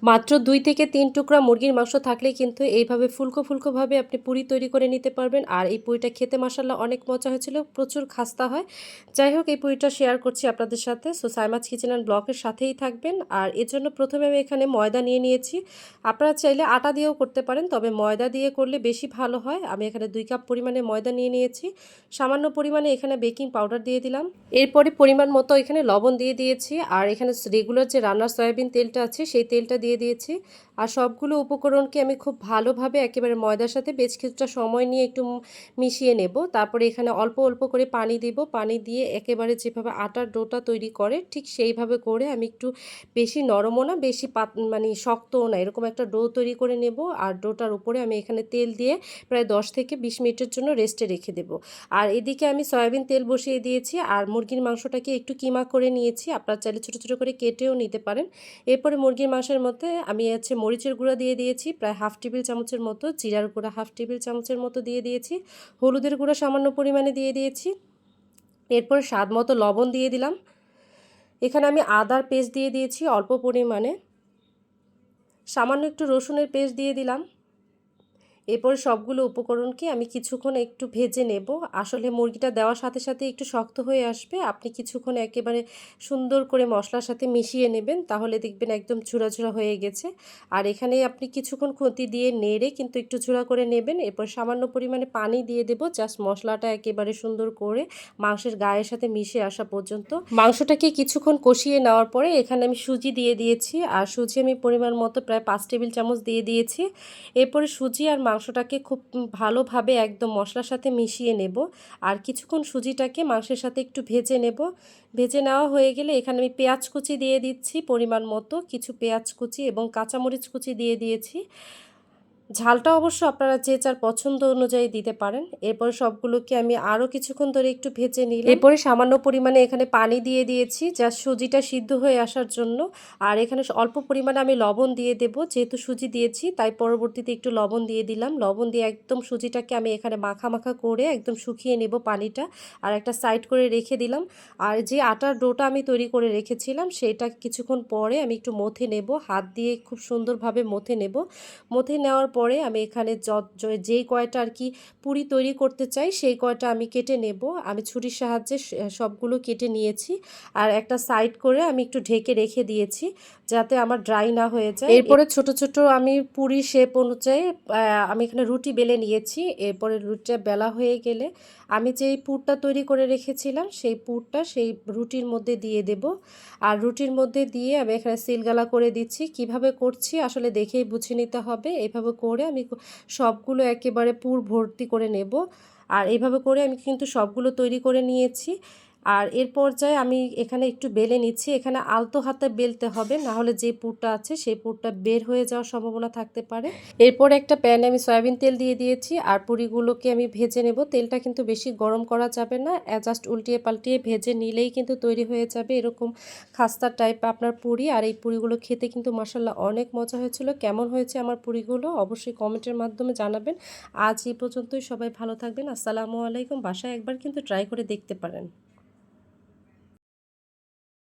মাত্র ২ থেকে ৩ টুকরা মুরগির মাংস থাকলেই কিন্তু এইভাবে ফুলকো, ফুলকোভাবে আপনি পুরি তৈরি করে নিতে পারবেন। আর এই পুরিটা খেতে মাশাআল্লাহ অনেক মজা হয়েছিল। প্রচুর খাস্তা হয়। যাই হোক এই পুরিটা শেয়ার করছি আপনাদের সাথে। সো সাইমাজ কিচেন অ্যান্ড ব্লগের সাথেই থাকবেন। আর এর জন্য ১ম এ আমি এখানে ময়দা নিয়ে নিয়েছি। আপনারা চাইলে আটা দিয়েও করতে পারেন। তবে ময়দা দিয়ে করলে বেশি ভালো হয়। আমি এখানে ২ কাপ পরিমাণে ময়দা নিয়ে নিয়েছি। সামান্য পরিমাণে এখানে বেকিং পাউডার দিয়ে দিলাম। এরপরে পরিমাণ মতো এখানে লবণ দিয়ে দিয়েছি। আর এখানে রেগুলার যে রান্নার সয়াবিন তেলটা আছে সেই তেলটা দিয়ে দিয়েছি। আর সবগুলো উপকরণকে আমি খুব ভালোভাবে একেবারে ময়দার সাথে বেশ কিছুটা সময় নিয়ে একটু মিশিয়ে নেব। তারপরে এখানে অল্প অল্প করে পানি দিব। পানি দিয়ে একেবারে যেভাবে আটার ডোটা তৈরি করে ঠিক সেইভাবে করে আমি একটু বেশি নরমও না বেশি মানে শক্তও না এরকম একটা ডো তৈরি করে নেব। আর ডোটার উপরে আমি এখানে তেল দিয়ে প্রায় 10 থেকে 20 মিনিটের জন্য রেস্টে রেখে দেব। আর এদিকে আমি সয়াবিন তেল বসিয়ে দিয়েছি আর মুরগির মাংসটাকে একটু কিমা করে নিয়েছি। আপনারা চাইলে ছোটো ছোটো করে কেটেও নিতে পারেন। এরপরে মুরগির মাংসের মধ্যে আমি মরিচের গুঁড়া দিয়ে দিয়েছি প্রায় হাফ টেবিল চামচের মতো, জিরার গুঁড়া হাফ টেবিল চামচের মতো দিয়ে দিয়েছি, হলুদের গুঁড়া সামান্য পরিমাণে দিয়ে দিয়েছি। এরপরে স্বাদ মতো লবণ দিয়ে দিলাম। এখানে আমি আদার পেস্ট দিয়ে দিয়েছি অল্প পরিমাণে, সামান্য একটু রসুনের পেস্ট দিয়ে দিলাম। এরপর সবগুলো উপকরণকে আমি কিছুক্ষণ একটু ভেজে নেব। আসলে মুরগিটা দেওয়ার সাথে সাথে একটু শক্ত হয়ে আসবে। আপনি কিছুক্ষণ একেবারে সুন্দর করে মশলার সাথে মিশিয়ে নেবেন, তাহলে দেখবেন একদম ঝুরা ঝুরা হয়ে গেছে। আর এখানে আপনি কিছুক্ষণ খুন্তি দিয়ে নেড়ে কিন্তু একটু ঝুরা করে নেবেন। এরপর সামান্য পরিমাণে পানি দিয়ে দেব, জাস্ট মশলাটা একেবারে সুন্দর করে মাংসের গায়ের সাথে মিশে আসা পর্যন্ত। মাংসটাকে কিছুক্ষণ কষিয়ে নেওয়ার পরে এখানে আমি সুজি দিয়ে দিয়েছি। আর সুজি আমি পরিমাণ মতো প্রায় 5 টেবিল চামচ দিয়ে দিয়েছি। এরপরে সুজি আর মাংসটাকে খুব ভালোভাবে একদম মশলার সাথে মিশিয়ে নেব। আর কিছুক্ষণ সুজিটাকে মাংসের সাথে একটু ভেজে নেব। ভেজে নেওয়া হয়ে গেলে এখানে আমি পেঁয়াজ কুচি দিয়ে দিচ্ছি পরিমাণ মতো, কিছু পেঁয়াজ কুচি এবং কাঁচামরিচ কুচি দিয়ে দিয়েছি। ঝালটা অবশ্য আপনারা যে যার পছন্দ অনুযায়ী দিতে পারেন। এরপর সবগুলোকে আমি আরও কিছুক্ষণ ধরে একটু ভেজে নিলাম। এরপরে সামান্য পরিমাণে এখানে পানি দিয়ে দিয়েছি যা সুজিটা সিদ্ধ হয়ে আসার জন্য। আর এখানে অল্প পরিমাণে আমি লবণ দিয়ে দেব, যেহেতু সুজি দিয়েছি তাই পরবর্তীতে একটু লবণ দিয়ে দিলাম। লবণ দিয়ে একদম সুজিটাকে আমি এখানে মাখা মাখা করে একদম শুকিয়ে নেব পানিটা, আর একটা সাইড করে রেখে দিলাম। আর যে আটার ডোটা আমি তৈরি করে রেখেছিলাম সেটা কিছুক্ষণ পরে আমি একটু মথে নেব, হাত দিয়ে খুব সুন্দরভাবে মথে নেব। মথে নেওয়ার পরে আমি এখানে যেই কয়টা আর কি পুরি তৈরি করতে চাই সেই কয়টা আমি কেটে নেব। আমি ছুরির সাহায্যে সবগুলো কেটে নিয়েছি। আর একটা সাইড করে আমি একটু ঢেকে রেখে দিয়েছি যাতে আমার ড্রাই না হয়ে যায়। এরপরে ছোট ছোট আমি পুরি শেপ অনুযায়ী আমি এখানে রুটি বেলে নিয়েছি। এরপরে রুটিটা বেলা হয়ে গেলে আমি যেই পুরটা তৈরি করে রেখেছিলাম সেই পুরটা সেই রুটির মধ্যে দিয়ে দেব। আর রুটির মধ্যে দিয়ে আমি এখানে সিলগালা করে দিচ্ছি। কিভাবে করছি আসলে দেখেই বুঝে নিতে হবে। এভাবে করে আমি সবগুলো একেবারে পুর ভর্তি করে নেব। আর এইভাবে করে আমি কিন্তু সবগুলো তৈরি করে নিয়েছি। আর এর পর্যায়ে আমি এখানে একটু বেলে নিচ্ছি। এখানে আলতো হাতে বেলতে হবে, না হলে যে পুরটা আছে সেই পুরটা বের হয়ে যাওয়ার সম্ভাবনা থাকতে পারে। এরপর একটা প্যানে আমি সয়াবিন তেল দিয়ে দিয়েছি আর পুরিগুলোকে আমি ভেজে নেব। তেলটা কিন্তু বেশি গরম করা যাবে না, জাস্ট উল্টিয়ে পাল্টিয়ে ভেজে নিলেই কিন্তু তৈরি হয়ে যাবে এরকম খাস্তা টাইপ আপনার পুরি। আর এই পুরিগুলো খেতে কিন্তু মাশাআল্লাহ অনেক মজা হয়েছিল। কেমন হয়েছে আমার পুরিগুলো অবশ্যই কমেন্টের মাধ্যমে জানাবেন। আজ এই পর্যন্তই, সবাই ভালো থাকবেন। আসসালামু আলাইকুম। বাসায় একবার কিন্তু ট্রাই করে দেখতে পারেন।